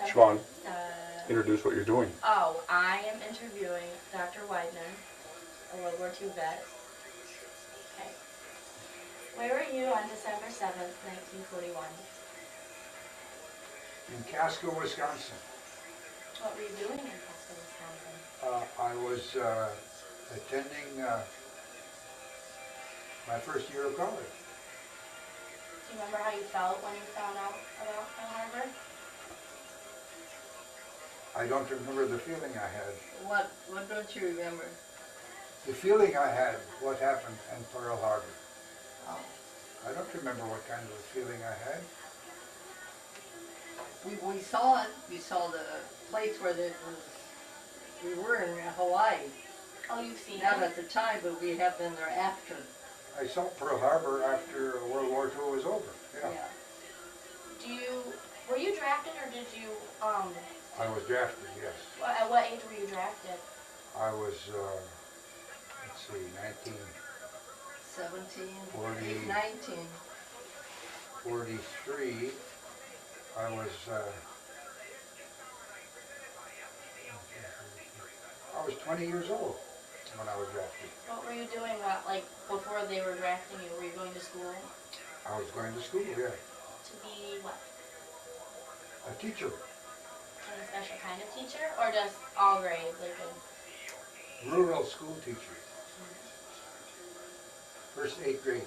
Siobhan, introduce what you're doing. Oh, I am interviewing Dr. Weidner, a World War II vet. Okay. Where were you on December 7th, 1941? In Casco, Wisconsin. What were you doing in Casco, Wisconsin? I was attending my first year of college. Do you remember how you felt when you found out about Pearl Harbor? I don't remember the feeling I had. What don't you remember? The feeling I had, what happened in Pearl Harbor. Oh. I don't remember what kind of a feeling I had. We saw it. We saw the place where we were in Hawaii. Oh, you've seen Not it? at the time, but we have been there after. I saw Pearl Harbor after World War II was over. Yeah. Were you drafted or did you, I was drafted, yes. at what age were you drafted? I was, let's see, 17, 40. 19. 43. I was 20 years old when I was drafted. What were you doing, before they were drafting you? Were you going to school? I was going to school, yeah. To be what? A teacher. Any special kind of teacher? Or just all grades, like a... Rural school teacher. First 8 grades.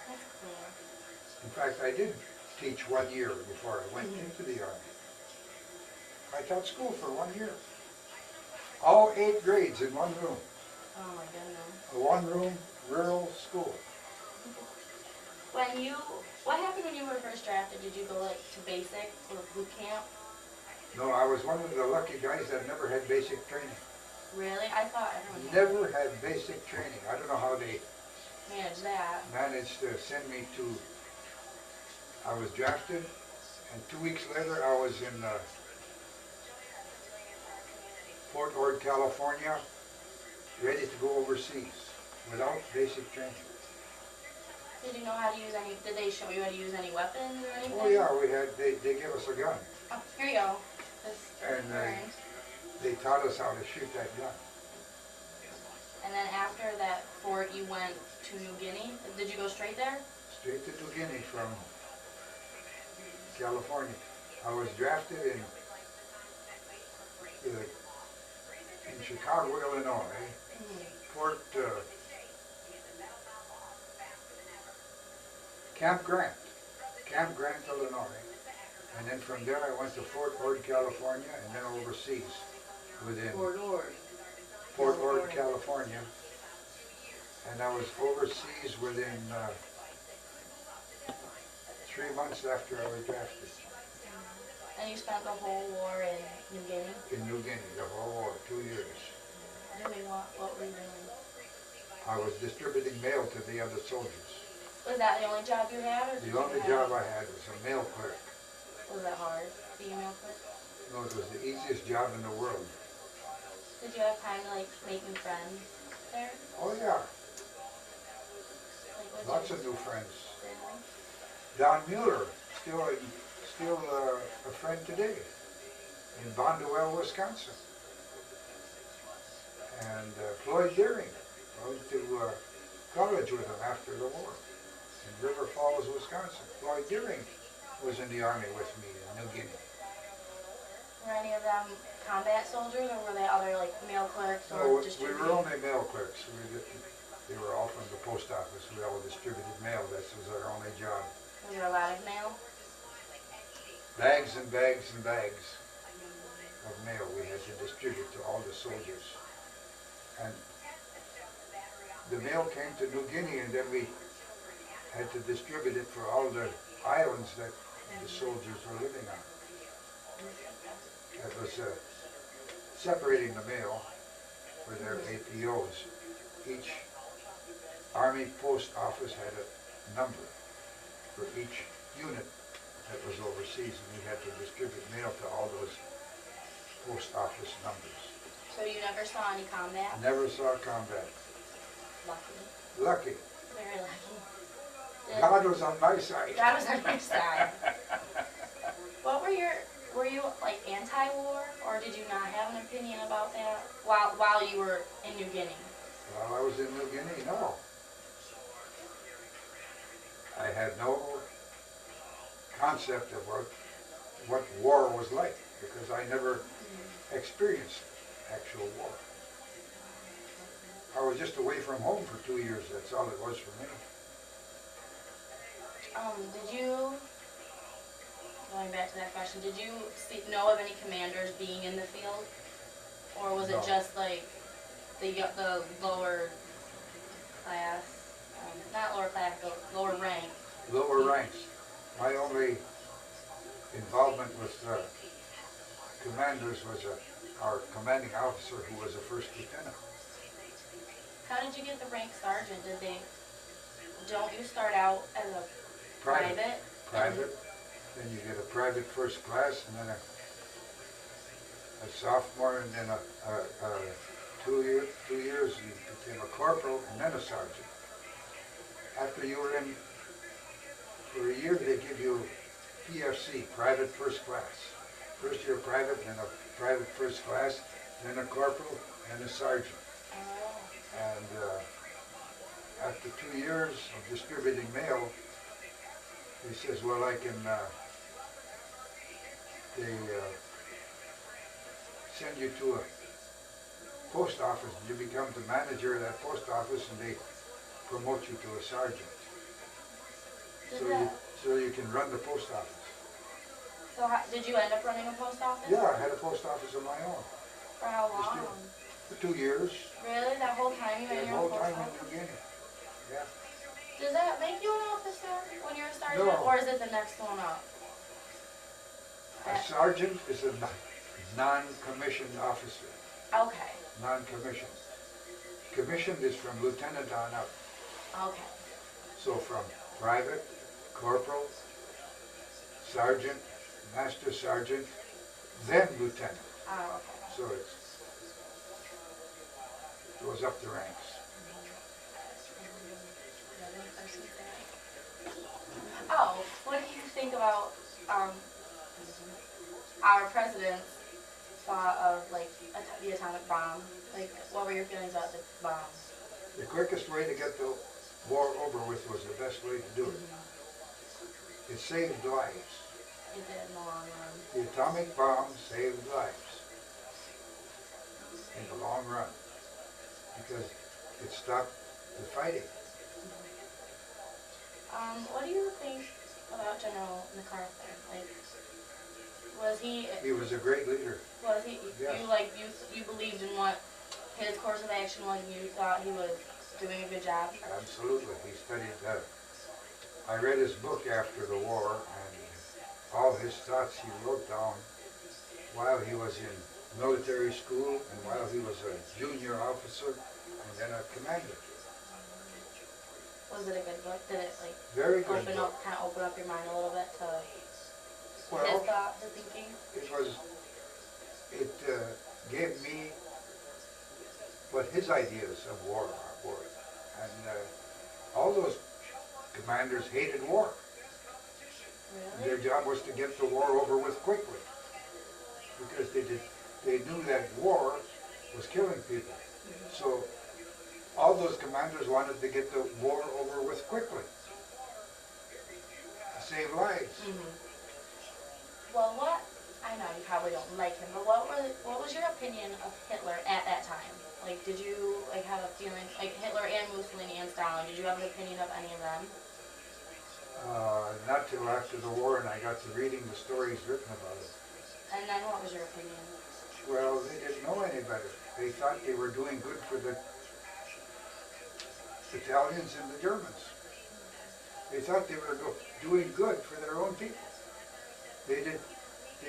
That's cool. In fact, I did teach 1 year before I went into the Army. I taught school for 1 year. All 8 grades in one room. Oh my goodness. A one-room rural school. What happened when you were first drafted? Did you go to basic or boot camp? No, I was one of the lucky guys that never had basic training. Really? I thought everyone had. Never had basic training. I don't know how they Manage that. managed to send me to, I was drafted, and 2 weeks later I was in Fort Ord, California, ready to go overseas without basic training. Did you know how to use any, did they show you how to use any weapons or anything? Oh yeah, they gave us a gun, Oh, here you go. and they taught us how to shoot that gun. And then after that fort, you went to New Guinea. Did you go straight there? Straight to New Guinea from California. I was drafted in Chicago, Illinois, Fort Camp Grant, Illinois, and then from there I went to Fort Ord, California, and then overseas within Fort Ord, California, and I was overseas within 3 months after I was drafted. And you spent the whole war in New Guinea? In New Guinea, the whole war, 2 years. What were you doing? I was distributing mail to the other soldiers. Was that the only job you had? Or The only job I had was a mail clerk. Was that hard, being a mail clerk? No, it was the easiest job in the world. Did you have time to make new friends there? Oh yeah, lots of new friends. Don Mueller, still a friend today in Bondwell, Wisconsin. And Floyd Deering, I went to college with him after the war in River Falls, Wisconsin. Floyd Deering was in the Army with me in New Guinea. Were any of them combat soldiers, or were they other mail clerks or No, we distributors? were only mail clerks. They were all from the post office. We all distributed mail. That was our only job. Was there a lot of mail? Bags and bags and bags of mail we had to distribute to all the soldiers. And the mail came to New Guinea, and then we had to distribute it for all the islands that the soldiers were living on. That was separating the mail for their APOs. Each Army Post Office had a number for each unit that was overseas, and we had to distribute mail to all those post office numbers. So you never saw any combat? Never saw combat. Lucky. Lucky. Very lucky. God was on my side. God was on your side. What were your were you like anti-war, or did you not have an opinion about that while you were in New Guinea? While I was in New Guinea, no. I had no concept of what war was like, because I never experienced actual war. I was just away from home for 2 years, that's all it was for me. Did you, going back to that question, did you know of any commanders being in the field? Or was it No. just like the lower class, not lower class, but lower rank? Lower ranks. My only involvement with commanders was our commanding officer, who was a first lieutenant. How did you get the rank sergeant? Don't you start out as a private? Private. Then you get a private first class, and then a sophomore, and then 2 years you became a corporal, and then a sergeant. After you were in for a year, they give you PFC, private first class. First year private, then a private first class, then a corporal, and a sergeant. And after 2 years of distributing mail, he says, well, I can, they send you to a post office, and you become the manager of that post office, and they promote you to a sergeant. So you can run the post office. So did you end up running a post office? Yeah, I had a post office of my own. For how long? For 2 years. Really? That whole time you were in The your whole post time in office? New Guinea. Yeah. Does that make you an officer when you're a sergeant? No. Or is it the next one up? A sergeant is a non-commissioned officer. Okay. Non-commissioned. Commissioned is from lieutenant on up. Okay. So from private, corporal, sergeant, master sergeant, then lieutenant. Oh, okay. So it goes up the ranks. Oh, what do you think about our president's thought of like the atomic bomb? Like, what were your feelings about the bomb? The quickest way to get the war over with was the best way to do it. It saved lives. It did in the long run. The atomic bomb saved lives in the long run, because it stopped the fighting. What do you think about General MacArthur? Like, was he? He was a great leader. Was he? Yes. You believed in what his course of action was, and you thought he was doing a good job? Absolutely. He studied that. I read his book after the war, and all his thoughts he wrote down while he was in military school and while he was a junior officer and then a commander. Was it a good book? Did it like Very good kind book. of open up your mind a little bit to Well, his thought, his thinking? it gave me what his ideas of war were. And all those commanders hated war. Really? Their job was to get the war over with quickly, because they knew that war was killing people. So all those commanders wanted to get the war over with quickly, to save lives. Well, I know you probably don't like him, but what was your opinion of Hitler at that time? Like, did you like have a feeling, like Hitler and Mussolini and Stalin, did you have an opinion of any of them? Not till after the war, and I got to reading the stories written about it. And then what was your opinion? Well, they didn't know any better. They thought they were doing good for the Italians and the Germans. They thought they were doing good for their own people. They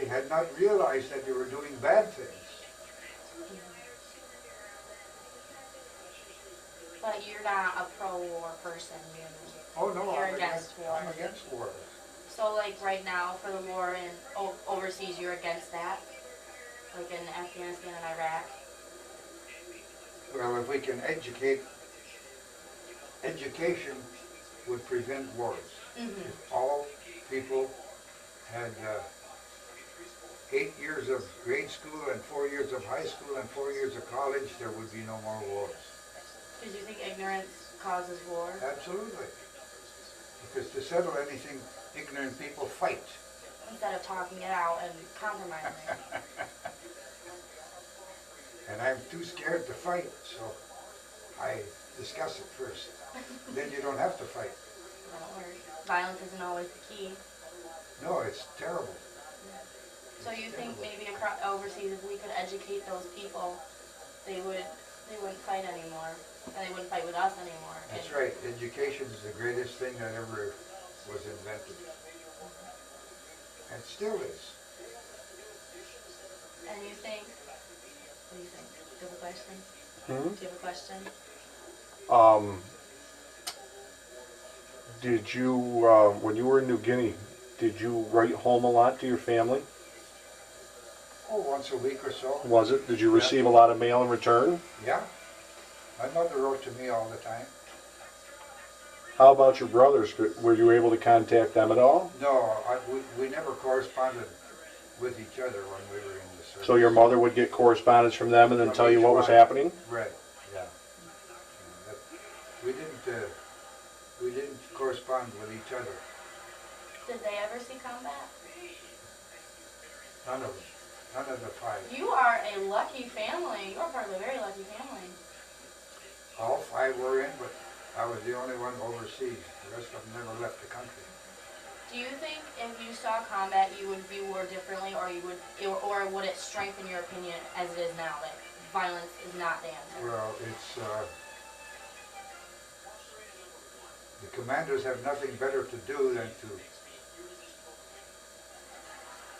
had not realized that they were doing bad things. But you're not a pro-war person, you. Oh no, You're I'm against war. I'm against war. So like right now for the war in overseas, you're against that? Like in Afghanistan and Iraq? Well, if we can education would prevent wars. If all people had 8 years of grade school and 4 years of high school and 4 years of college, there would be no more wars. Did you think ignorance causes war? Absolutely. Because to settle anything, ignorant people fight. Instead of talking it out and compromising. And I'm too scared to fight, so I discuss it first. Then you don't have to fight. Don't worry. Violence isn't always the key. No, it's terrible. So you think maybe across overseas, if we could educate those people, they wouldn't fight anymore, and they wouldn't fight with us anymore. That's right. Education is the greatest thing that ever was invented. And still is. And you think? What do you think? Do you have a question? Hmm? Do you have a question? Did you, when you were in New Guinea, did you write home a lot to your family? Oh, once a week or so. Was it? Did you receive a lot of mail in return? Yeah. My mother wrote to me all the time. How about your brothers? Were you able to contact them at all? No, we never corresponded with each other when we were in the service. So your mother would get correspondence from them and then From tell you each what was one. happening? Right, yeah. We didn't correspond with each other. Did they ever see combat? None of them. None of the 5. You are a lucky family. You are part of a very lucky family. All 5 were in, but I was the only one overseas. The rest of them never left the country. Do you think if you saw combat, you would view war differently, or or would it strengthen your opinion as it is now that violence is not the answer? Well, it's the commanders have nothing better to do than to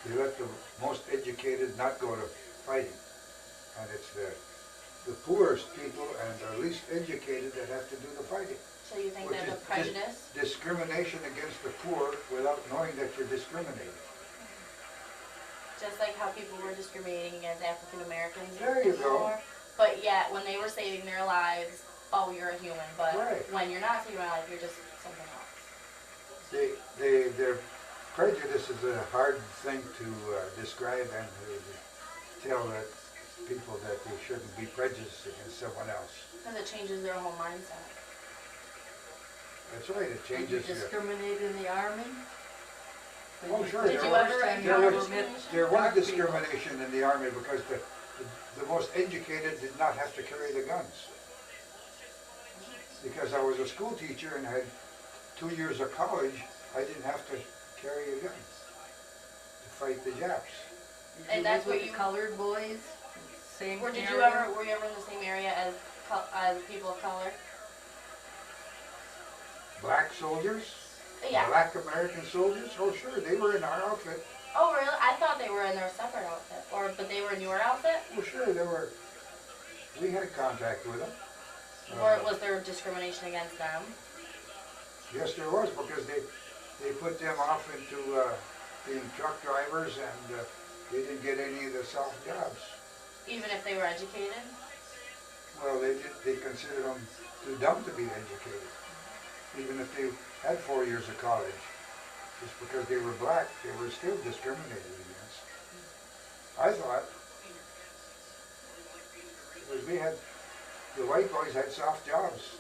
they let the most educated not go to fighting, and it's the poorest people and the least educated that have to do the fighting. So you think Which there's a is prejudice? discrimination against the poor without knowing that you're discriminating. Just like how people were discriminating against African Americans There you go. before, but yet when they were saving their lives, oh, you're a human. But Right. when you're not saving your life, you're just something else. Their prejudice is a hard thing to describe and to tell that people that they shouldn't be prejudiced against someone else. Because it changes their whole mindset. That's right, it Did you changes your... discriminate in the army? Oh, sure. Did you ever There was discrimination? There was discrimination in the army because the most educated did not have to carry the guns. Because I was a school teacher and had 2 years of college, I didn't have to carry a gun to fight the Japs. Did And you that's live what with you- the colored boys? Same Or did you area? were you ever in the same area as people of color? Black soldiers, Yeah. black American soldiers, oh sure, they were in our outfit. Oh, really? I thought they were in their separate outfit, but they were in your outfit. Oh sure, we had contact with them. Or was there discrimination against them? Yes, there was, because they put them off into being truck drivers and they didn't get any of the soft jobs. Even if they were educated? Well, they considered them too dumb to be educated. Even if they had 4 years of college. Just because they were black, they were still discriminated against. I thought, because the white boys had soft jobs.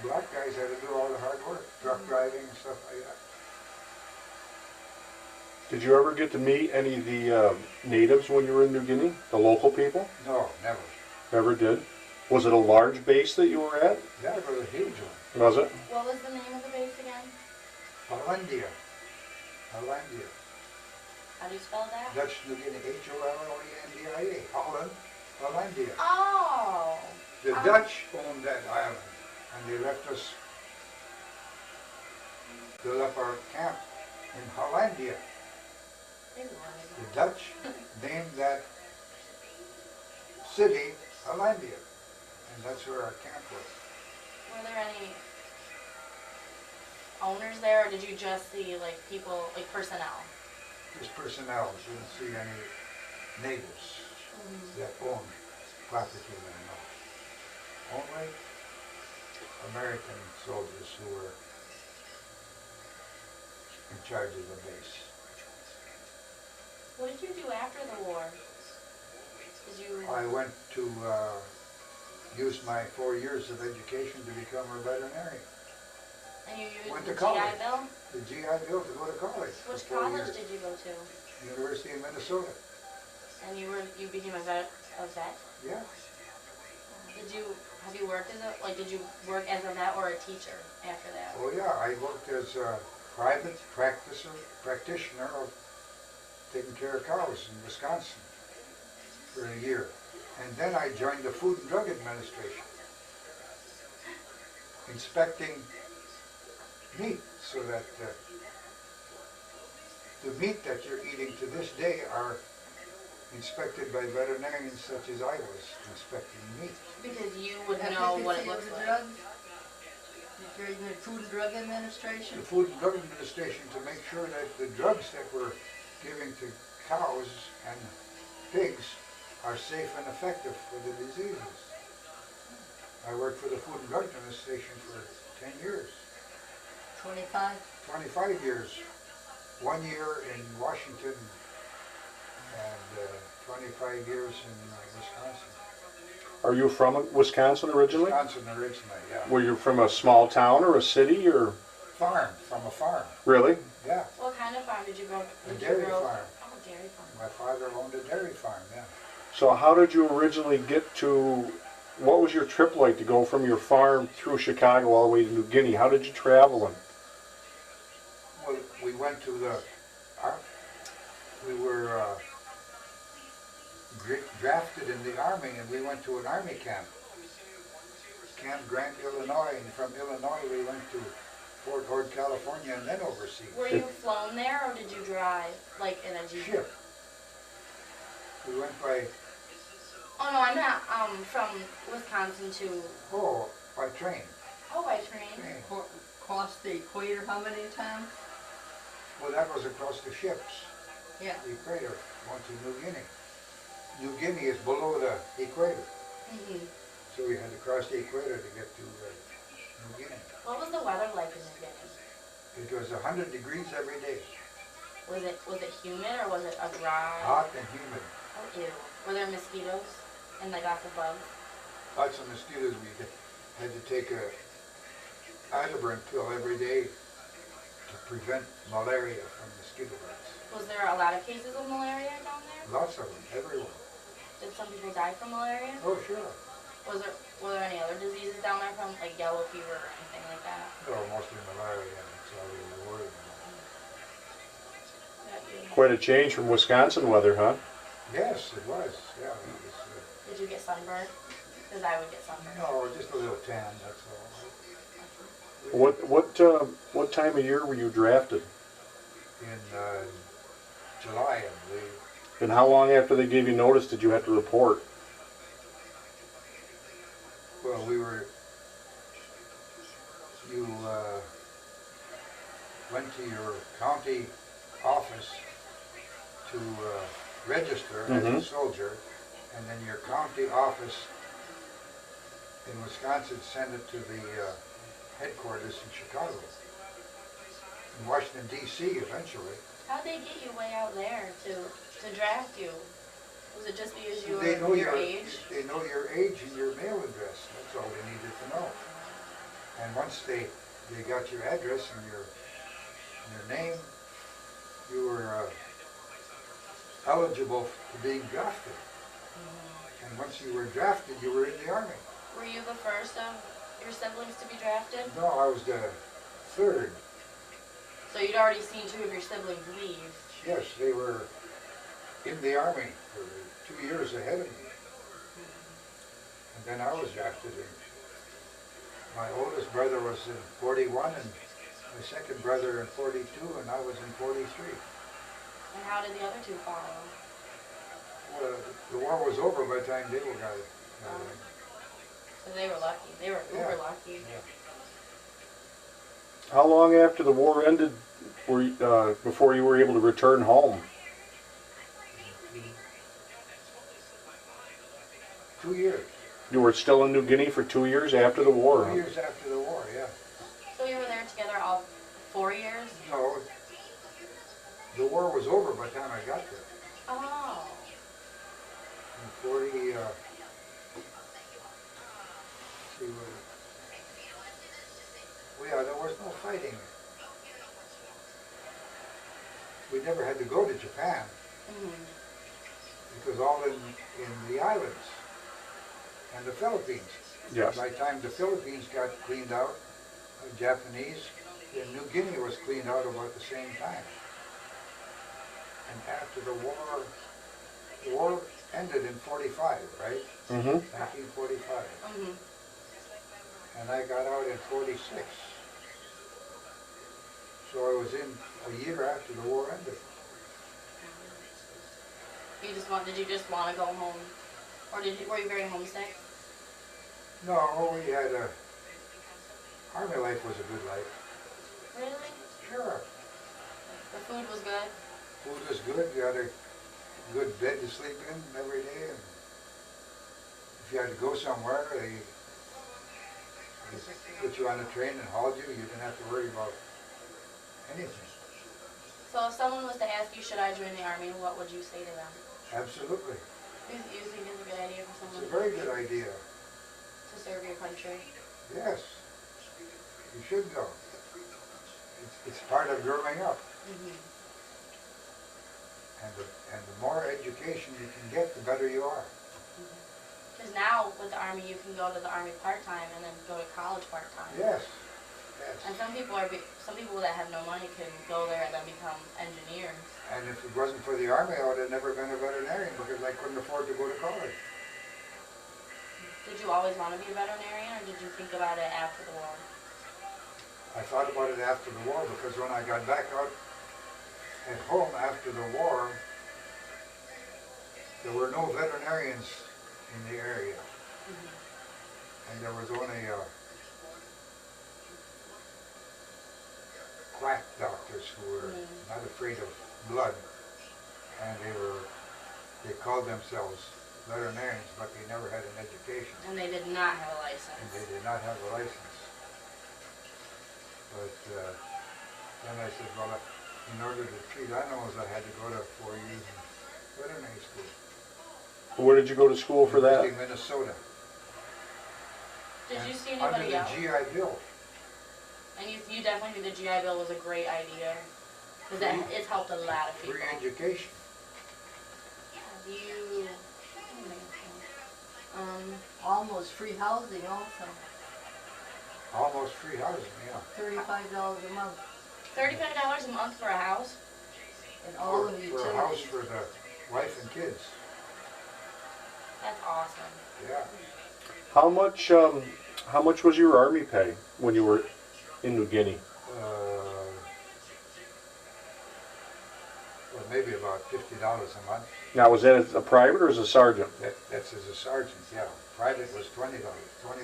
The black guys had to do all the hard work, truck driving and stuff like that. Did you ever get to meet any of the natives when you were in New Guinea? The local people? No, never. Never did? Was it a large base that you were at? That was a huge one. Was it? What was the name of the base again? Hollandia. Hollandia. How do you spell that? Dutch New Guinea, Hollandia. Holland, Hollandia. Oh! The Dutch owned that island, and they left us build up our camp in Hollandia. The Dutch named that city Hollandia, and that's where our camp was. Were there any owners there, or did you just see like people, like personnel? Just personnel, didn't see any natives that owned property there, no. Only American soldiers who were in charge of the base. What did you do after the war? Did you? I went to use my 4 years of education to become a veterinarian. And you used Went the to college. GI Bill? The GI Bill to go to college. Which for 4 college years. did you go to? University of Minnesota. And you became a vet? Yeah. Have you worked as did you work as a vet or a teacher after that? Oh yeah, I worked as a private practitioner of taking care of cows in Wisconsin for a year. And then I joined the Food and Drug Administration, inspecting meat, so that the meat that you're eating to this day are inspected by veterinarians such as I was inspecting meat. Because you would Have know you what it considered looks the like. drugs? You're in the Food and Drug Administration? The Food and Drug Administration to make sure that the drugs that we're giving to cows and pigs are safe and effective for the diseases. I worked for the Food and Drug Administration for 10 years. 25? 25 years. 1 year in Washington and 25 years in Wisconsin. Are you from Wisconsin originally? Wisconsin originally, yeah. Were you from a small town or a city or? Farm, from a farm. Really? Yeah, What kind of farm did you grow? a dairy farm. Oh, dairy farm. My father owned a dairy farm, yeah. So how did you originally get to, what was your trip like to go from your farm through Chicago all the way to New Guinea? How did you travel? And Well, we went to the, we were drafted in the Army, and we went to an Army camp, Camp Grant, Illinois, and from Illinois we went to Fort Ord, California, and then overseas. Were you flown there or did you drive, like in a Jeep? Ship. We went by, Oh no, I'm not. From Wisconsin to. by train. Oh, by train. Train. Cross the equator how many times? Well, that was across the ships, Yeah. the equator, went to New Guinea. New Guinea is below the equator, Mhm. so we had to cross the equator to get to New Guinea. What was the weather like in New Guinea? It was 100 degrees every day, Was it humid or was it a dry? hot and humid. Oh, ew. Were there mosquitoes and like lots of bugs? Lots of mosquitoes. We had to take a ibuprofen pill every day to prevent malaria from mosquito bites. Was there a lot of cases of malaria down there? Lots of them, everywhere. Did some people die from malaria? Oh, sure. Were there any other diseases down there from like yellow fever or anything like that? No, mostly malaria, and that's all we were worried about. quite a change from Wisconsin weather, huh? Yes, it was. Yeah, it was, Did you get sunburned? Because I would get sunburned. no, just a little tan, that's all. What time of year were you drafted? In July, I believe. And how long after they gave you notice did you have to report? Well, you went to your county office to register as a soldier, and then your county office in Wisconsin sent it to the headquarters in Chicago. In Washington, D.C. eventually. How'd they get you way out there to draft you? Was it just because you They know were your age? They know your age and your mail address. That's all they needed to know. And once they got your address and your name, you were eligible for being drafted. And once you were drafted, you were in the Army. Were you the first of your siblings to be drafted? No, I was the third. So you'd already seen two of your siblings leave. Yes, they were in the Army for 2 years ahead of me. And then I was drafted in. My oldest brother was in 41, and my second brother in 42, and I was in 43. And how did the other two follow? Well, the war was over by the time they were got it. So they were lucky. They were uber lucky. Yeah. How long after the war ended before you were able to return home? 2 years. You were still in New Guinea for 2 years after the war, 2 huh? years after the war, yeah. So you were there together all 4 years? No, the war was over by the time I got there. Oh. In 40, see what, well, yeah, there was no fighting. We never had to go to Japan. Mm-hmm. It was all in the islands and the Philippines. Yes. By the time the Philippines got cleaned out, Japanese, then New Guinea was cleaned out about the same time. And after the war ended in 45, right? Mm-hmm. 1945. Mm-hmm. And I got out in 46. So I was in a year after the war ended. Did you just want to go home? Or were you very homesick? No, we had Army life was a good life. Really? Sure. The food was good? Food was good. You had a good bed to sleep in every day. And if you had to go somewhere, they put you on a train and hauled you. You didn't have to worry about anything. So if someone was to ask you, should I join the Army, what would you say to them? Absolutely. You think it's a good idea for It's someone a very good idea. to serve your country? Yes. You should go. It's part of growing up. Mm-hmm. And the more education you can get, the better you are. Because now with the Army, you can go to the Army part-time and then go to college part-time. Yes. Yes. And some people that have no money can go there and then become engineers. And if it wasn't for the Army, I would have never been a veterinarian because I couldn't afford to go to college. Did you always want to be a veterinarian, or did you think about it after the war? I thought about it after the war because when I got back out at home after the war, there were no veterinarians in the area. Mm-hmm. And there was only quack doctors who were not afraid of blood. And they called themselves veterinarians, but they never had an education. And they did not have a And license. they did not have a license. But then I said, well, in order to treat animals, I had to go to 4 years in veterinary school. Where did you go to school for that? University of Minnesota. Did you see Under anybody the else? GI Bill. And you definitely think the GI Bill was a great idea? Because it's helped a lot of people. Free education. Have you... Almost free housing also, Almost free housing, yeah. $35 a month, $35 a month for a house? and all of the For a house utilities. for the wife and kids. That's awesome. Yeah. How much was your Army pay when you were in New Guinea? Well, maybe about $50 a month. Now, was that as a private or as a sergeant? That's as a sergeant, yeah. Private was $21 a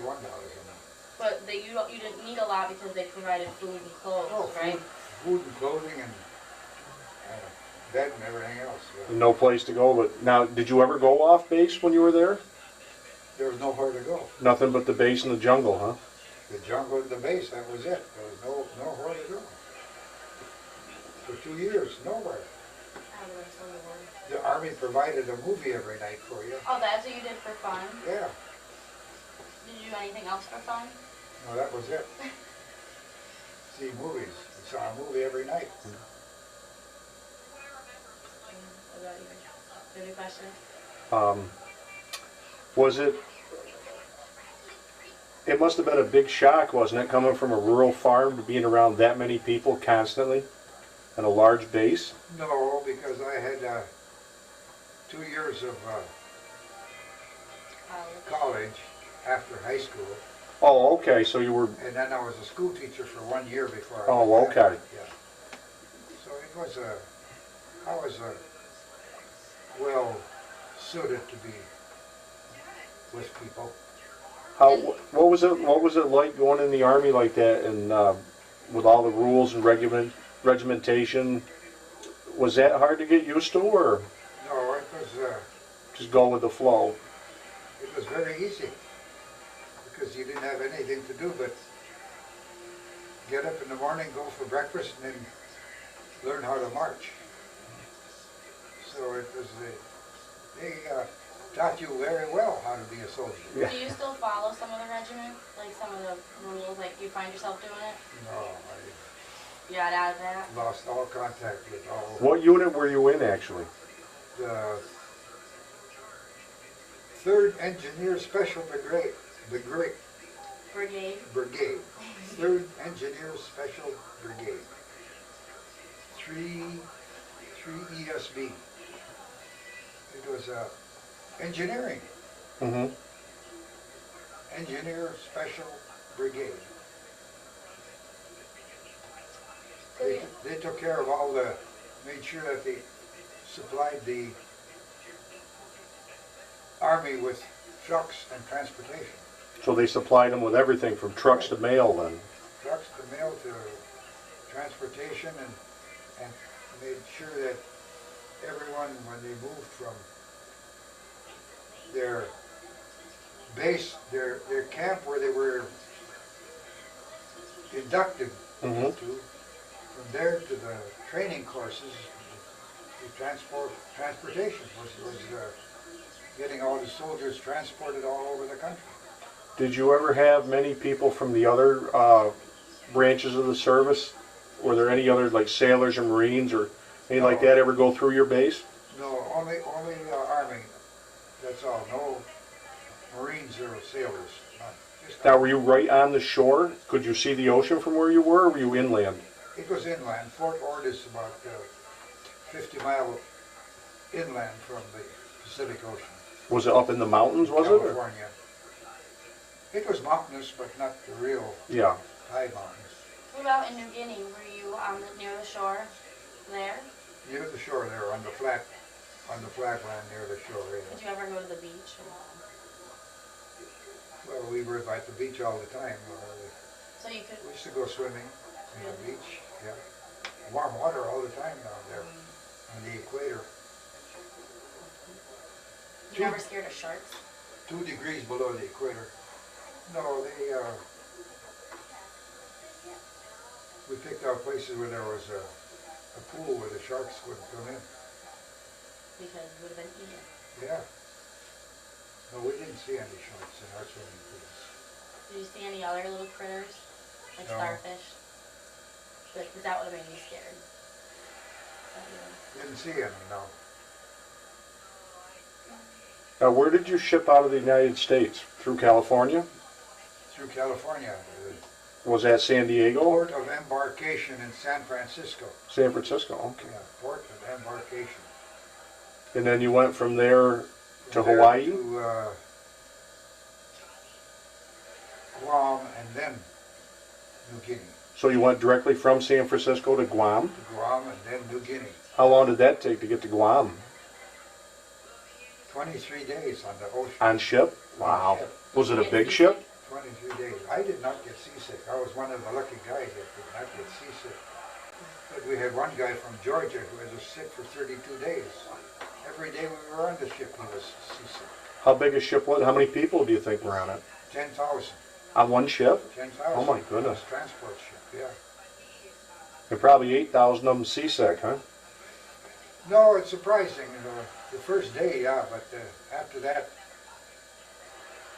month. But you didn't need a lot because they provided food and clothes, Oh, right? food and clothing and bed and everything else. Yeah. No place to go, but now, did you ever go off base when you were there? There was nowhere to go. Nothing but the base and the jungle, huh? The jungle and the base, that was it. There was nowhere to go. For 2 years, nowhere. The Army provided a movie every night for you. Oh, that's what you did for fun? Yeah. Did you do anything else for fun? No, that was it. See movies. We saw a movie every night. What about you? Any questions? Was it must have been a big shock, wasn't it, coming from a rural farm to being around that many people constantly and a large base? No, because I had 2 years of college after high school, Oh, okay, so you were, and then I was a school teacher for 1 year before I Oh, went back. okay. Yeah. So it was I was well suited to be with people. what was it like going in the Army like that and with all the rules and regimentation? Was that hard to get used to, or No, it was just go with the flow? it was very easy because you didn't have anything to do but get up in the morning, go for breakfast, and then learn how to march. So it was, they taught you very well how to be a soldier. Yeah. Do you still follow some of the regiment? Like some of the rules, like you find yourself doing it? No, You got out of that? I lost all contact with all What unit were you in, actually? the 3rd Engineer Special Brigade. Brigade? 3rd Engineer Special Brigade. 3 ESB. It was engineering. Mm-hmm. Engineer Special Brigade. So you- They took care of all the, made sure that they supplied the Army with trucks and transportation. So they supplied them with everything from trucks to mail then? Trucks to mail to transportation and made sure that everyone, when they moved from their base, their camp where they were inducted Mm-hmm. to, from there to the training courses, the transportation was getting all the soldiers transported all over the country. Did you ever have many people from the other branches of the service? Were there any other, like sailors or Marines or anything like No. that ever go through your base? No, only Army, that's all, no Marines or sailors, none. Just Now, were you right on the shore? Could you see the ocean from where you were, or were you inland? It was inland. Fort Ord is about 50 mile inland from the Pacific Ocean. Was it up in the mountains, was it? or- California. It was mountainous, but not the real Yeah. high mountains. What about in New Guinea? Were you near the shore there? Near the shore there, on the flat land near the shore. Did Yeah. you ever go to the beach? Well, we were at the beach all the time. So you could, We used to go swimming in the beach. Yeah. Warm water all the time down there on the equator. you never scared of sharks? 2 degrees below the equator. No, we picked out places where there was a pool where the sharks wouldn't come in. Because it would have been eaten. Yeah. No, we didn't see any sharks in our swimming pools. Did you see any other little critters? Like No. starfish? Because that would have made me scared. Didn't see any, no. Now, where did you ship out of the United States? Through California? Through California, the Was that San Diego? port of embarkation in San Francisco. San Francisco, okay. Yeah, port of embarkation. And then you went from there to From there Hawaii? To Guam and then New Guinea. So you went directly from San Francisco to Guam? To Guam and then New Guinea. How long did that take to get to Guam? 23 days on the ocean. On ship? Wow. ship. Was it a big ship? 23 days. I did not get seasick. I was one of the lucky guys that did not get seasick. But we had one guy from Georgia who was sick for 32 days. Every day we were on the ship, he was seasick. How big a ship was it? How many people do you think were on it? 10,000. On one ship? 10,000. Oh my goodness. Transport ship, yeah. And probably 8,000 of them seasick, huh? No, it's surprising. The first day, yeah, but after that,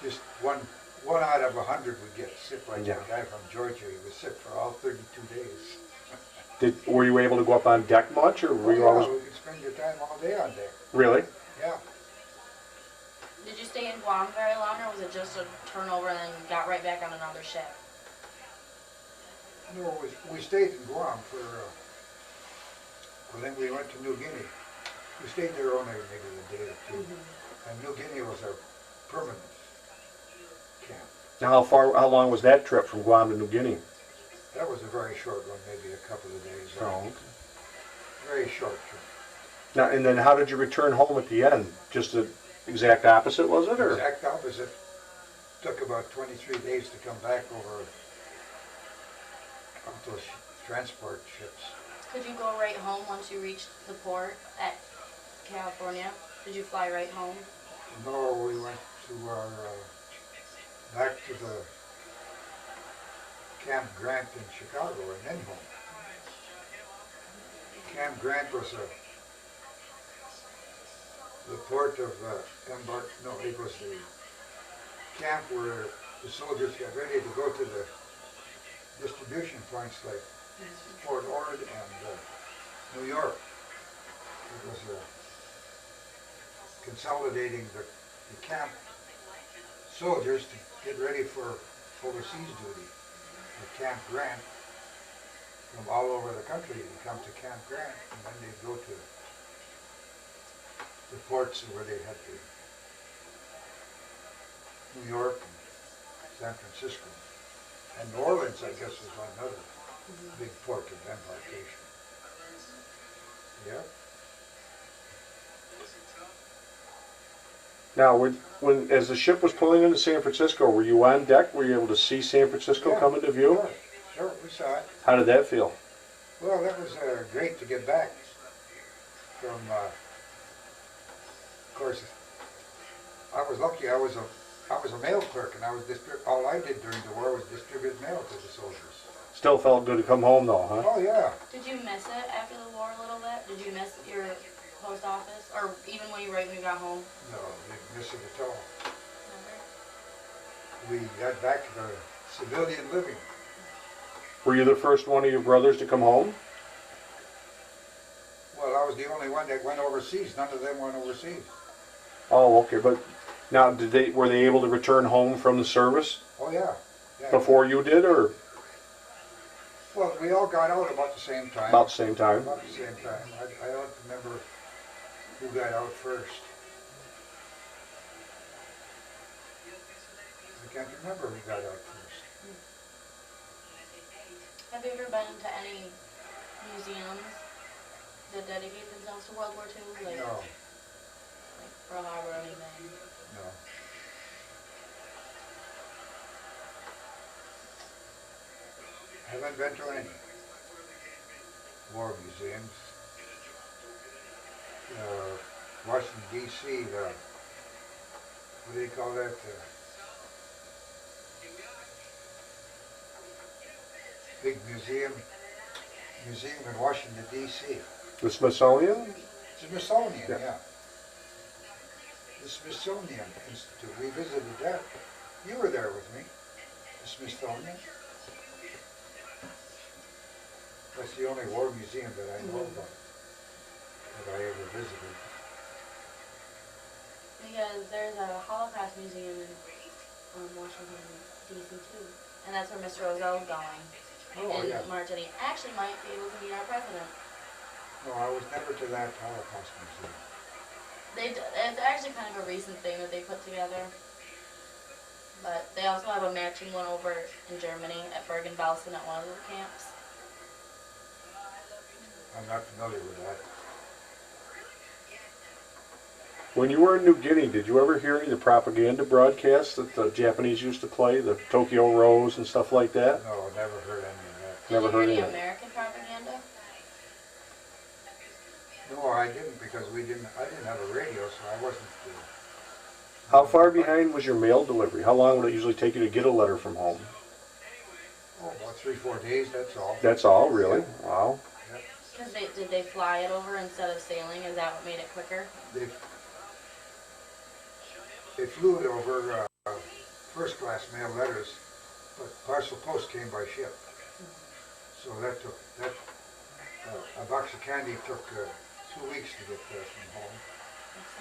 just one out of 100 would get sick. Like Yeah. that guy from Georgia, he was sick for all 32 days. Were you able to go up on deck much, or were you Oh, yeah, always... we could spend your time all day on deck. Really? Yeah. Did you stay in Guam very long, or was it just a turnover and then you got right back on another ship? No, we stayed in Guam for, well, then we went to New Guinea. We stayed there only maybe a day or 2. And New Guinea was our permanent camp. Now, how long was that trip from Guam to New Guinea? That was a very short one, maybe a couple of days. Oh, okay. Very short trip. Now, and then how did you return home at the end? Just the exact opposite, was it, or? Exact opposite. Took about 23 days to come back over those transport ships. Could you go right home once you reached the port at California? Did you fly right home? No, we went to our, back to the Camp Grant in Chicago and then home. Camp Grant was the port of no, it was the camp where the soldiers got ready to go to the distribution points like Fort Ord and New York. It was consolidating the camp soldiers to get ready for overseas duty. The Camp Grant, from all over the country, they come to Camp Grant, and then they go to the ports where they had to, New York and San Francisco. And New Orleans, I guess, was another big port of embarkation. Yeah. Now, as the ship was pulling into San Francisco, were you on deck? Were you able to see San Francisco Yeah, come into view? Sure, we saw it. How did that feel? Well, that was great to get back from, of course, I was lucky. I was a mail clerk, and all I did during the war was distribute mail to the soldiers. Still felt good to come home though, huh? Oh, yeah. Did you miss it after the war a little bit? Did you miss your post office? Or even when you got home? No, didn't miss it at all. Never? We got back to the civilian living. Were you the first one of your brothers to come home? Well, I was the only one that went overseas. None of them went overseas. Oh, okay, but now were they able to return home from the service Oh, yeah. Yeah. before you did, or Well, we all got out about the same time. about the same time? About the same time. I don't remember who got out first. I can't remember who got out first. Have you ever been to any museums that dedicate themselves to World War II? Like, No, like Pearl Harbor or anything? no. Haven't been to any war museums. Washington D.C., what do you call that? Big museum in Washington D.C. The Smithsonian? Smithsonian, Yeah. yeah. The Smithsonian Institute. We visited that. You were there with me. The Smithsonian. That's the only war museum that I know about that I ever visited. Because there's a Holocaust museum in Washington, D.C. too. And that's where Mr. Rozelle's going Oh, in yeah. March, and he actually might be able to meet our president. No, I was never to that Holocaust museum. It's actually kind of a recent thing that they put together. But they also have a matching one over in Germany at Bergen-Belsen at one of the camps. I'm not familiar with that. When you were in New Guinea, did you ever hear any of the propaganda broadcasts that the Japanese used to play, the Tokyo Rose and stuff like that? No, never heard any of that. Never Did you heard hear of any it. American propaganda? No, I didn't because I didn't have a radio, so I wasn't. How far behind was your mail delivery? How long would it usually take you to get a letter from home? Oh, about 3-4 days, that's all. That's all, really? Wow. Because did they fly it over instead of sailing? Is that what made it quicker? They flew it over first class mail letters, but parcel post came by ship. So a box of candy took 2 weeks to get there from home.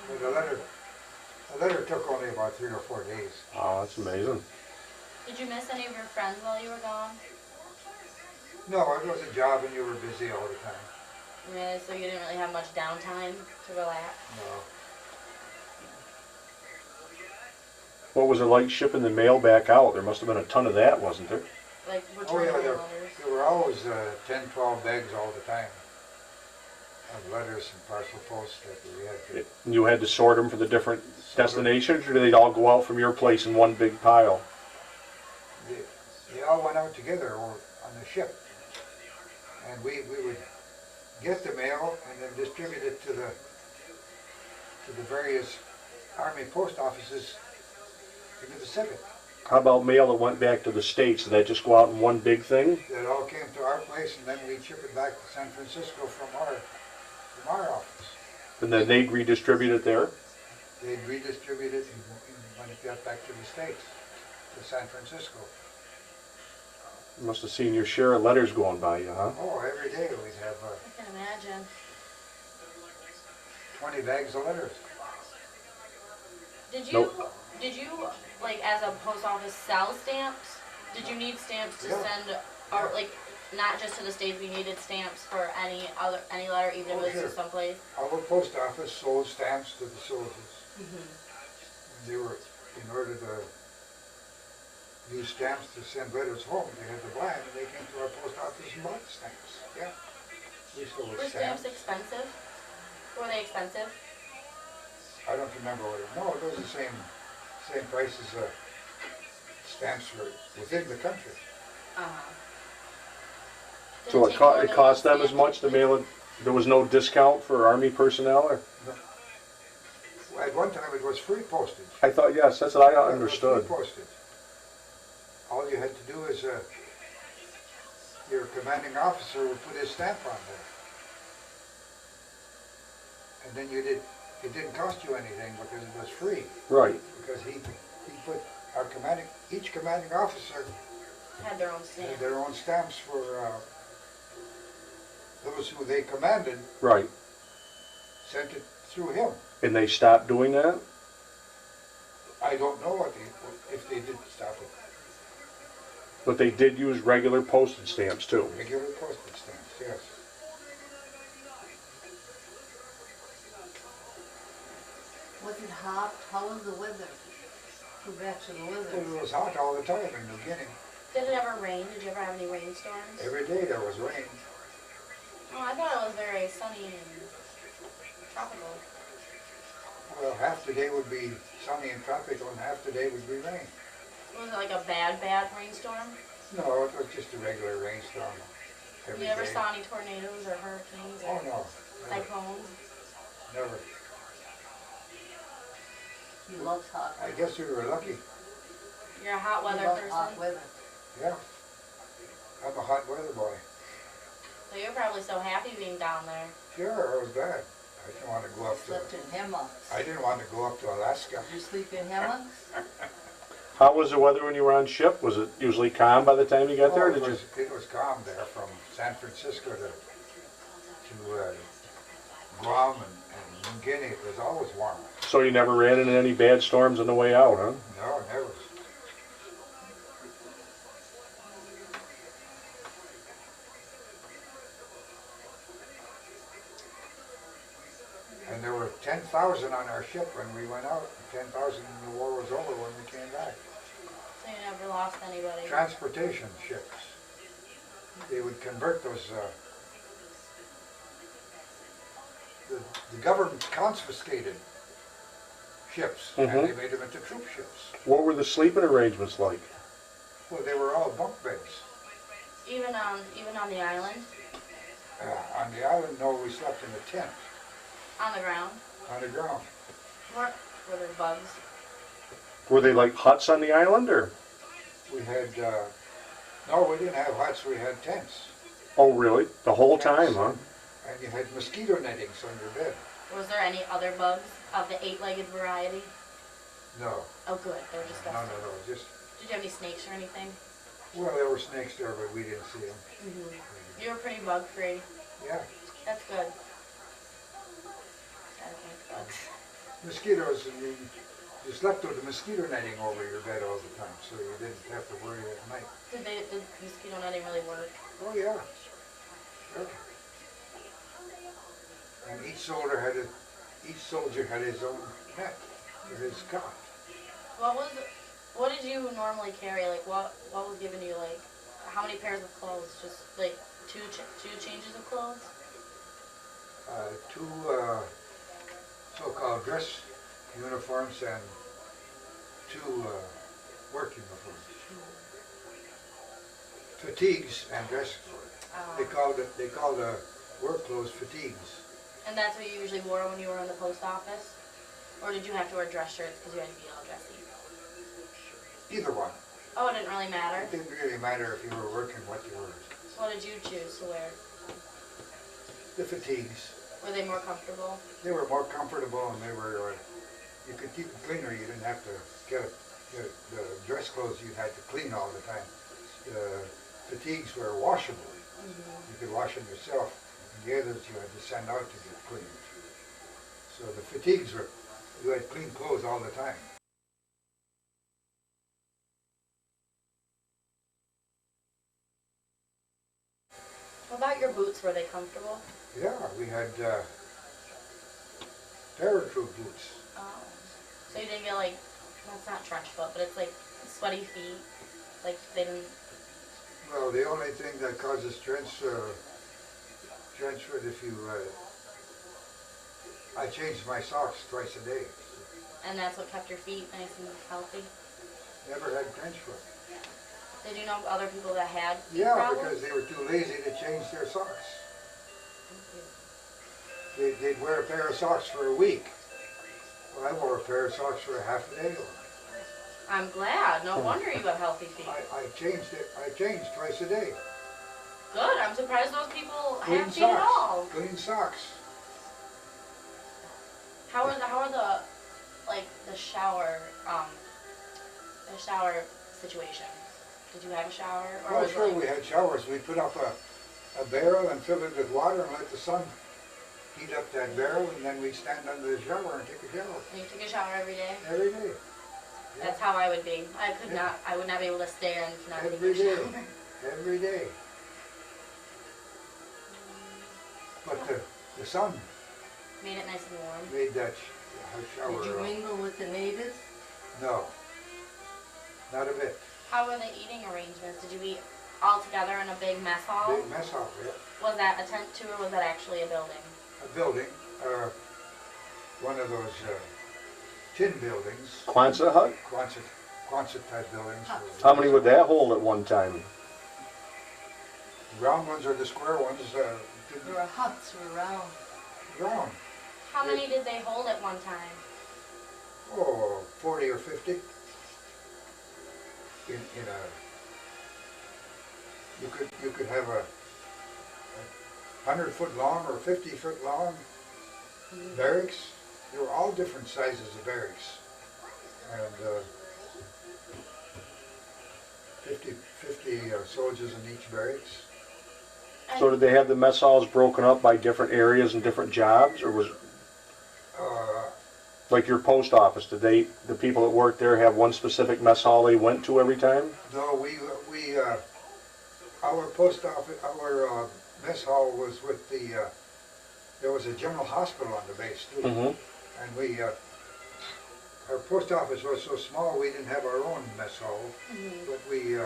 But the letter took only about 3 or 4 days. Oh, that's amazing. Did you miss any of your friends while you were gone? No, it was a job and you were busy all the time. Yeah, so you didn't really have much downtime to relax? No. What was it like shipping the mail back out? There must have been a ton of that, wasn't there? Like Oh returning yeah, letters? there were always 10, 12 bags all the time of letters and parcel post that we had to. You had to sort them for the different destinations, or did they all go out from your place in one big pile? They all went out together on the ship, and we would get the mail and then distribute it to the various Army post offices in the Pacific. How about mail that went back to the States? Did that just go out in one big thing? It all came to our place, and then we'd ship it back to San Francisco from our office. And then they'd redistribute it there? They'd redistribute it when it got back to the States, to San Francisco. You must have seen your share of letters going by you, huh? Oh, every day we'd have I can imagine. 20 bags of letters. Did you, Nope. like, as a post office, sell stamps? Did you need stamps to Yeah. send, or like, not just to the States, we needed stamps for any letter, even if Oh, it was sure. to someplace? Our post office sold stamps to the soldiers. Mm-hmm. They were, in order to use stamps to send letters home, they had to buy them, and they came to our post office and bought stamps. Yeah. We sold Were stamps. stamps expensive? Were they expensive? I don't remember what it, no, it was the same price as stamps for within the country. Uh-huh. So it cost them as much to mail it? There was no discount for Army personnel, or? At one time, it was free postage. I thought, yes, that's what I It was understood. free postage. All you had to do is, your commanding officer would put his stamp on there. And then it didn't cost you anything because it was free. Right. Because he put each commanding officer Had their own stamp. had their own stamps for those who they commanded, Right. sent it through him. And they stopped doing that? I don't know if they did stop it. But they did use regular postage stamps too. Regular postage stamps, yes. Was it hot? How was the weather? Go back to the weather. It was hot all the time in New Guinea. Did it ever rain? Did you ever have any rainstorms? Every day there was rain. Oh, I thought it was very sunny and tropical. Well, half the day would be sunny and tropical, and half the day would be rain. Was it like a bad rainstorm? No, it was just a regular rainstorm every You ever day. saw any tornadoes or hurricanes Oh, or no, never, cyclones? never. He loves hot. I guess we were lucky. You're a hot He weather loves person? hot weather. Yeah. I'm a hot weather boy. So you're probably so happy being down there. Sure, I was glad. I didn't want to go up Slept to, in hammocks. I didn't want to go up to Alaska. Did you sleep in hammocks? How was the weather when you were on ship? Was it usually calm by the time you got there? Or did you? It was calm there from San Francisco to Guam and New Guinea. It was always warm. So you never ran into any bad storms on the way out, huh? No, never. And there were 10,000 on our ship when we went out. 10,000 when the war was over when we came back. So you never lost anybody. Transportation ships. They would convert those, the government confiscated ships, and they made them into troop ships. What were the sleeping arrangements like? Well, they were all bunk beds. Even on the island, On the island, no, we slept in a tent on the ground, on the ground. were there bugs? Were they like huts on the island, or? We had, no, we didn't have huts, we had tents. Oh, really? The whole time, huh? And you had mosquito nettings on your bed. Was there any other bugs of the 8-legged variety? No, Oh, good. They were no, disgusting. no, just, Did you have any snakes or anything? well, there were snakes there, but we didn't see them. You were pretty bug free. Yeah, That's good. I don't like bugs. mosquitoes, and you slept with the mosquito netting over your bed all the time, so you didn't have to worry at night. Did mosquito netting really work? Oh, yeah, sure. And each soldier had his own net with his cot. What did you normally carry? Like what was given you? Like how many pairs of clothes? Just like two changes of clothes? Two so-called dress uniforms and two work uniforms. Fatigues and dress clothes. They called the work clothes fatigues. And that's what you usually wore when you were in the post office? Or did you have to wear dress shirts because you had to be all dressy? Either one. Oh, it didn't really matter? It didn't really matter if you were working what you were. What did you choose to wear? The fatigues. Were they more comfortable? They were more comfortable and they were, you could keep them cleaner. You didn't have to get the dress clothes you had to clean all the time. The fatigues were washable. You could wash them yourself. And the others you had to send out to get cleaned. So the fatigues were, you had clean clothes all the time. What about your boots? Were they comfortable? Yeah, we had paratroop boots. Oh. So you didn't get like, well, it's not trench foot, but it's like sweaty feet. Like they didn't. Well, the only thing that causes trench foot if you, I changed my socks twice a day. And that's what kept your feet nice and healthy. Never had trench foot. Did you know other people that had feet Yeah, problems? because they were too lazy to change their socks. They'd wear a pair of socks for a week. Well, I wore a pair of socks for a half a day. I'm glad. No wonder you have healthy feet. I changed it. I changed twice a day. Good. I'm surprised those people Clean have feet at all. socks. Clean socks. How are the like the shower situation? Did you have a shower? Or Oh, was it sure, like, we had showers. We put up a barrel and filled it with water and let the sun heat up that barrel, and then we'd stand under the shower and take a shower. you took a shower every day? Every day. That's how I would be. I could Yeah. not. I would not be able to stand not taking Every a day. shower. Every day. But the sun Made it nice and warm. made that shower. Did you mingle with the natives? No. Not a bit. How were the eating arrangements? Did you eat all together in a big mess hall? Big mess hall, yeah. Was that a tent too, or was that actually a building? A building, one of those tin buildings, Quonset hut? Quonset type buildings. How many would that hold at one time? The round ones or the square ones, There were huts around. round. How many did they hold at one time? Oh, 40 or 50. In a, you could have a 100-foot long or 50-foot long barracks. They were all different sizes of barracks, and 50 soldiers in each barracks. So did they have the mess halls broken up by different areas and different jobs, or was like your post office? Did the people that worked there have one specific mess hall they went to every time? No, our post office, our mess hall was with the. There was a general hospital on the base too, and our post office was so small we didn't have our own mess hall, but we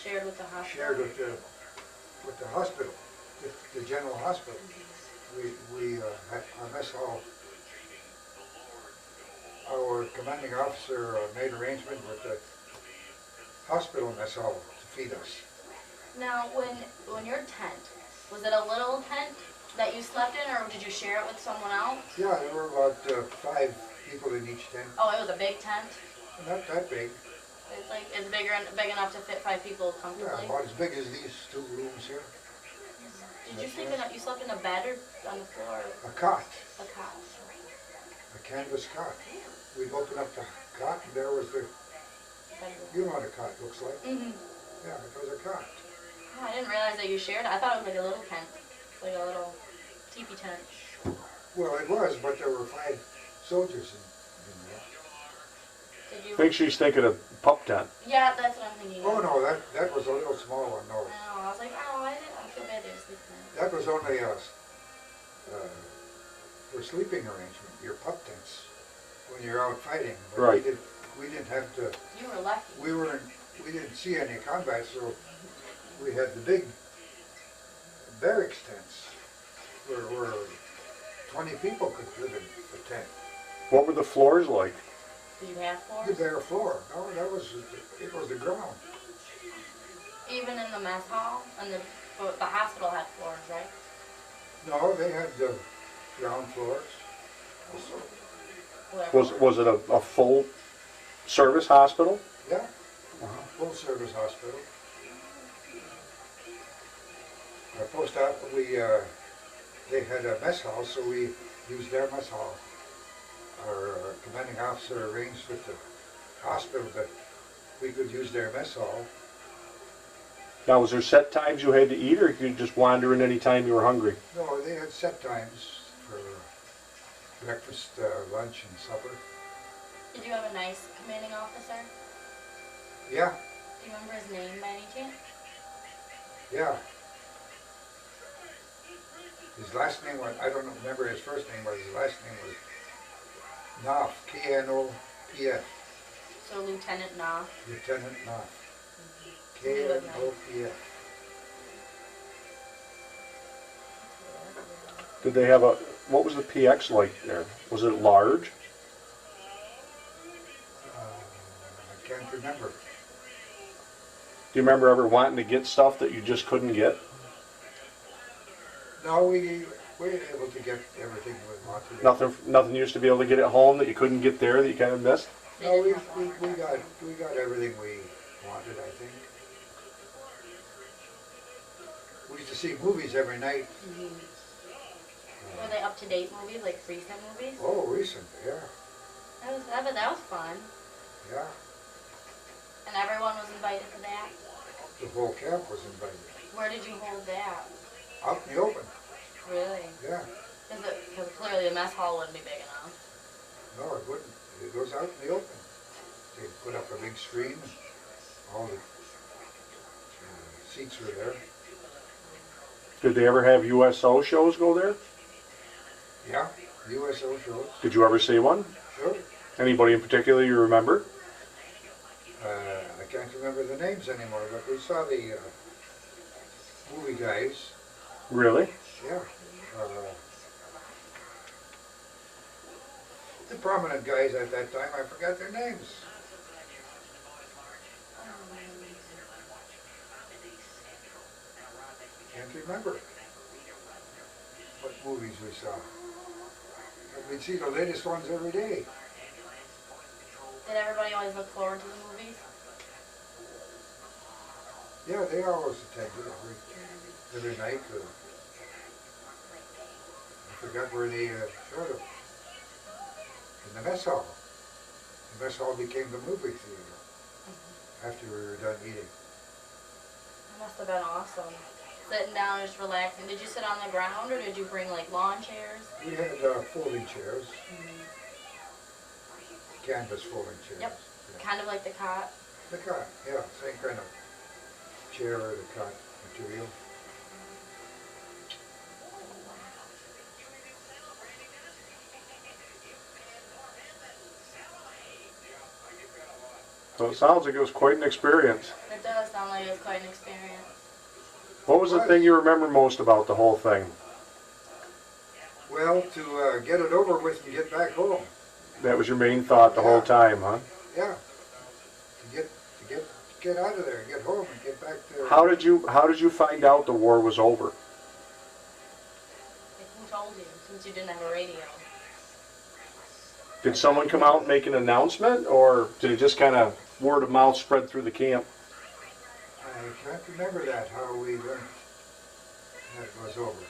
Shared with the hospital? shared with the hospital, the general hospital. We had our mess hall. Our commanding officer made arrangement with the hospital mess hall to feed us. Now, when your tent, was it a little tent that you slept in, or did you share it with someone else? Yeah, there were about 5 people in each tent. Oh, it was a big tent? Not that big. It's like, it's big enough to fit 5 people Yeah, comfortably? about as big as these 2 rooms here. Did you sleep you slept in a bed or on the floor? A cot, A cot? a canvas cot. We'd open up the cot and there was you know what a cot looks like? Mm-hmm. Yeah, it was a cot. Oh, I didn't realize that you shared it. I thought it was like a little tent. Like a little teepee tent. Well, it was, but there were 5 soldiers in there. Did you? I think she's thinking of pup tent. Yeah, that's what I'm thinking. Oh no, that was a little small one, no. I was like, oh, I feel bad they were sleeping in. That was only for sleeping arrangement, your pup tents, when you're out fighting. But Right. We didn't have to, You were lucky. we didn't see any combat, so we had the big barracks tents where 20 people could live in a tent. What were the floors like? Did you have The floors? bare floor, no, it was the ground. Even in the mess hall? And the hospital had floors, right? No, they had the ground floors. Whatever. Was it a full service hospital? Yeah, full service hospital. Our post office, they had a mess hall, so we used their mess hall. Our commanding officer arranged with the hospital that we could use their mess hall. Now, was there set times you had to eat, or you could just wander in any time you were hungry? No, they had set times for breakfast, lunch, and supper. Did you have a nice commanding officer? Yeah, Do you remember his name by any chance? yeah. His last name was, I don't remember his first name, but his last name was Knopf, K-N-O-P-F, So Lieutenant Knopf. Lieutenant Knopf, He was nice. K-N-O-P-F. Did they have a, what was the PX like there? Was it large? I can't remember. Do you remember ever wanting to get stuff that you just couldn't get? No, we were able to get everything we wanted. Nothing you used to be able to get at home that you couldn't get there that you kind of missed? No, we got everything we wanted, I think. We used to see movies every night. Were they up-to-date movies, like recent movies? Oh, recent, yeah, That was fun. yeah. And everyone was invited to that? The whole camp was invited. Where did you hold that? Out in the open, Really? yeah. Because clearly the mess hall wouldn't be big enough. No, it wouldn't. It goes out in the open. They put up a big screen, and all the seats were there. Did they ever have USO shows go there? Yeah, USO shows, Did you ever see one? sure. Anybody in particular you remember? I can't remember the names anymore, but we saw the movie guys. Really? Yeah. The prominent guys at that time, I forgot their names. Can't remember what movies we saw. But we'd see the latest ones every day. Did everybody always look forward to the movies? Yeah, they always attended every night. I forgot where they showed them. In the mess hall. The mess hall became the movie theater after we were done eating. That must have been awesome. Sitting down and just relaxing. Did you sit on the ground or did you bring like lawn chairs? We had folding chairs, canvas folding chairs. Yep. Yeah. Kind of like the cot. The cot, yeah, same kind of chair or the cot material. So it sounds like it was quite an experience. It does sound like it was quite an experience. What was the thing you remember most about the whole thing? Well, to get it over with and get back home. That was your main thought the whole time, huh? Yeah. To get out of there, get home and get back to. How did you find out the war was over? Like, who told you, since you didn't have a radio? Did someone come out and make an announcement, or did it just kind of word of mouth spread through the camp? I can't remember that, how we learned that it was over.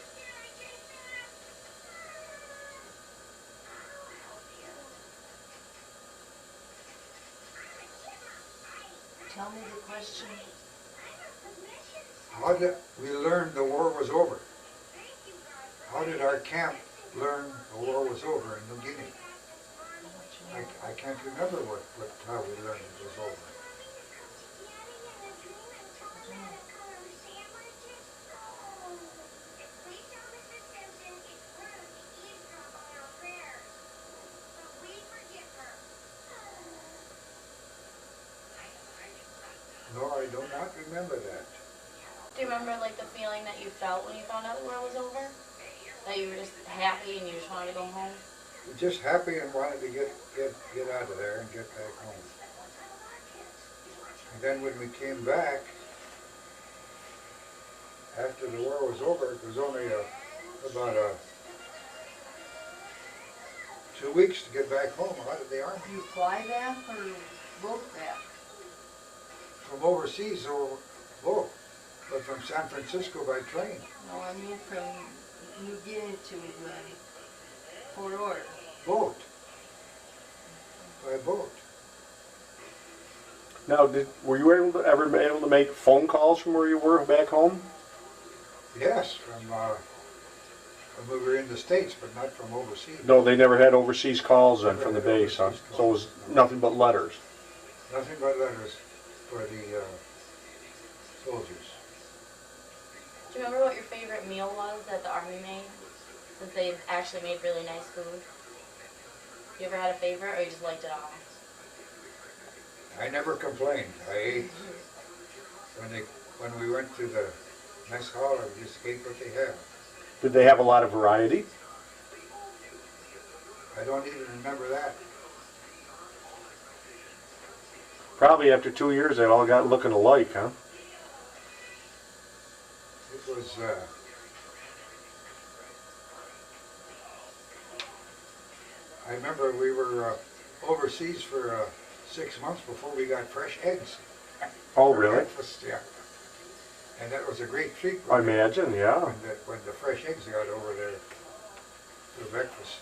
Tell me the question. How did we learn the war was over? How did our camp learn the war was over in New Guinea? I can't remember how we learned it was over. No, I do not remember that. Do you remember like the feeling that you felt when you found out the war was over? That you were just happy and you just wanted to go home? Just happy and wanted to get out of there and get back home. And then when we came back, after the war was over, it was only about 2 weeks to get back home out of the army. You fly back or boat back? From overseas, or both, but from San Francisco by train. No, I mean from New Guinea to Port Order? Boat. By boat. Now, were you ever able to make phone calls from where you were back home? Yes, from we were in the States, but not from overseas. No, they never had overseas calls then from the base, huh? So it was nothing but letters. Nothing but letters for the soldiers. Do you remember what your favorite meal was that the Army made? Since they actually made really nice food. You ever had a favorite, or you just liked it all? I never complained. I ate when we went to the mess hall. I just ate what they had. Did they have a lot of variety? I don't even remember that. Probably after 2 years they all got looking alike, huh? It was. I remember we were overseas for 6 months before we got fresh eggs. Oh, for really? breakfast, yeah. And that was a great treat. I imagine, yeah. When the fresh eggs got over there for breakfast.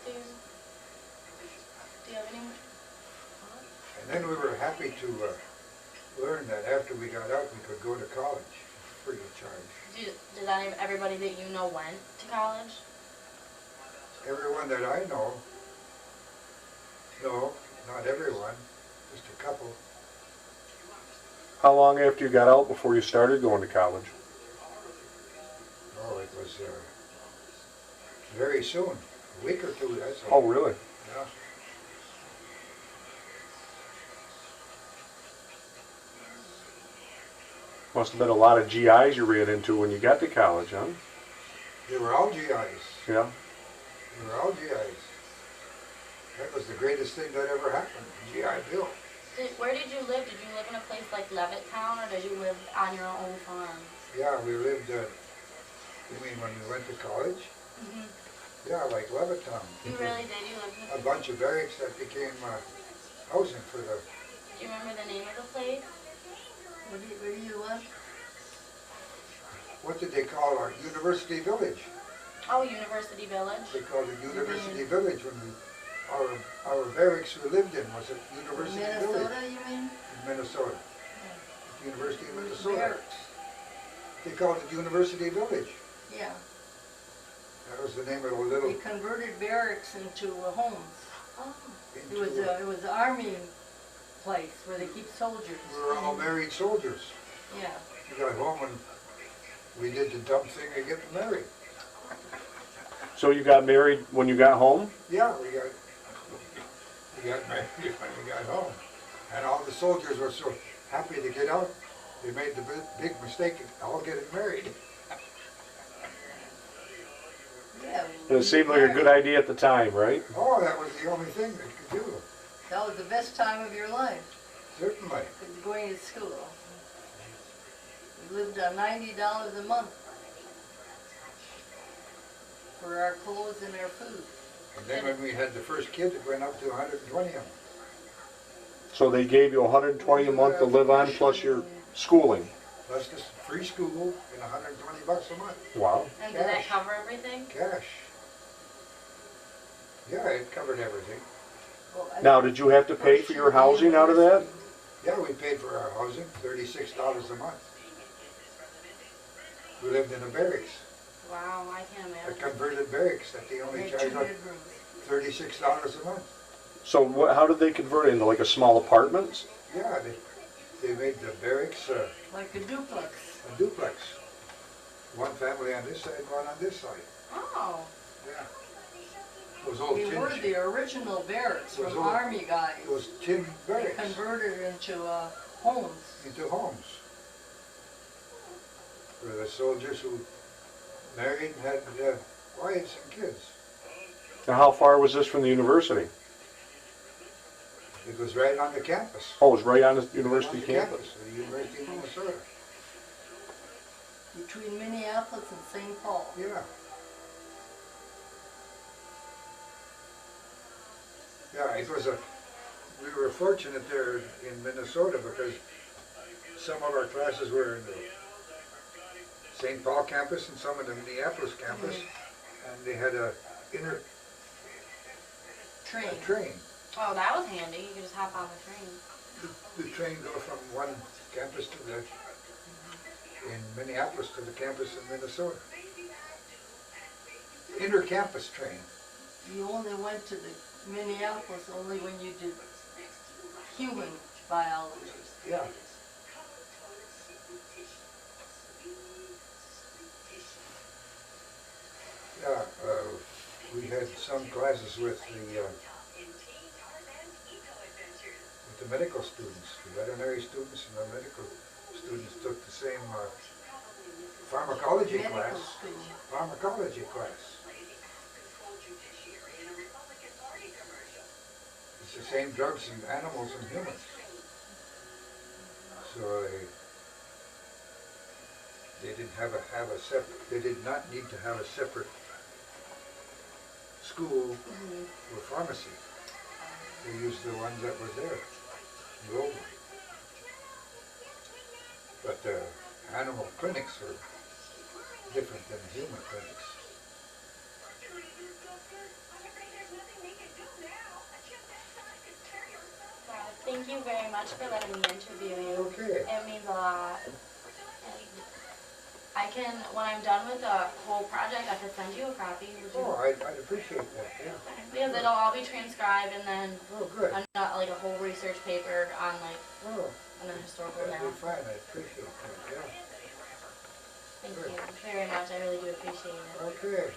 Do you have any? And then we were happy to learn that after we got out, we could go to college free of charge. Did everybody that you know went to college? Everyone that I know, no, not everyone, just a couple. How long after you got out before you started going to college? Oh, it was very soon, a week or two, that's all. Oh, really? Yeah. Must have been a lot of GIs you ran into when you got to college, huh? They were all GIs. Yeah. They were all GIs. That was the greatest thing that ever happened, GI Bill. Where did you live? Did you live in a place like Levittown, or did you live on your own farm? Yeah, we lived, you mean when we went to college? Mm-hmm. Yeah, like Levittown. You really did? You lived in A bunch of barracks that became housing for the, Do you remember the name of the place? Where do you live? what did they call our University Village? Oh, University Village. They called it University Village when our barracks we lived in was at University Village Minnesota, you mean? in Minnesota. University of Minnesota. Barracks. They called it University Village. Yeah. That was the name of the They little. converted barracks into homes. Oh. It was an army place where they keep soldiers. We were all married soldiers. Yeah. We got home and we did the dumb thing of getting married. So you got married when you got home? Yeah, we got married when we got home. And all the soldiers were so happy to get out, they made the big mistake of all getting married. Yeah. And it seemed like a good idea at the time, right? Oh, that was the only thing they could do. That was the best time of your life, Certainly. going to school. We lived on $90 a month for our clothes and our food. And then when we had the first kid, it went up to 120 of them. So they gave you 120 a month to live on plus your schooling. Plus this free school and 120 bucks a month. Wow. And did that Cash. cover everything? Cash. Yeah, it covered everything. Well, Now, did you have to pay for your housing out of that? Yeah, we paid for our housing, $36 a month. We lived in a barracks, Wow, I can't a imagine. converted barracks that they We only had charged 2 us bedrooms. $36 a month. So how did they convert it into like a small apartments? Yeah, they made the barracks Like a duplex. a duplex. One family on this side, one on this side. Oh. Yeah. Those old We were tin, the original barracks Those from old- Army guys. those tin They barracks converted into homes. into homes. For the soldiers who married and had wives and kids. Now, how far was this from the university? It was right on the campus. Oh, it was right on the On university the campus. of the University of Minnesota. Between Minneapolis and St. Paul. Yeah. Yeah, it was we were fortunate there in Minnesota because some of our classes were in the St. Paul campus and some in the Minneapolis campus, and they had a inner train. Oh, that was handy. You could just hop on the train. The train go from one campus to in Minneapolis to the campus in Minnesota. Inter-campus train. You only went to the Minneapolis only when you did human biology. Yeah. Yeah, we had some classes with the medical students, the veterinary students and the medical students took the same pharmacology Medical class. school. Pharmacology class. It's the same drugs in animals and humans. So they didn't have a separate. They did not need to have a separate school for pharmacy. They used the ones that were there. Global. But the animal clinics are different than the human clinics. Thank you very much for letting me interview you. Okay. It means a lot. And I can, when I'm done with the whole project, I can send you a copy. Would you? Oh, I'd appreciate that, yeah. Because it'll all be transcribed and then Oh, good. like a whole research paper on like Oh, on the historical that'd now. be fine, I appreciate that, yeah. Thank you very much. I really do appreciate it. Okay.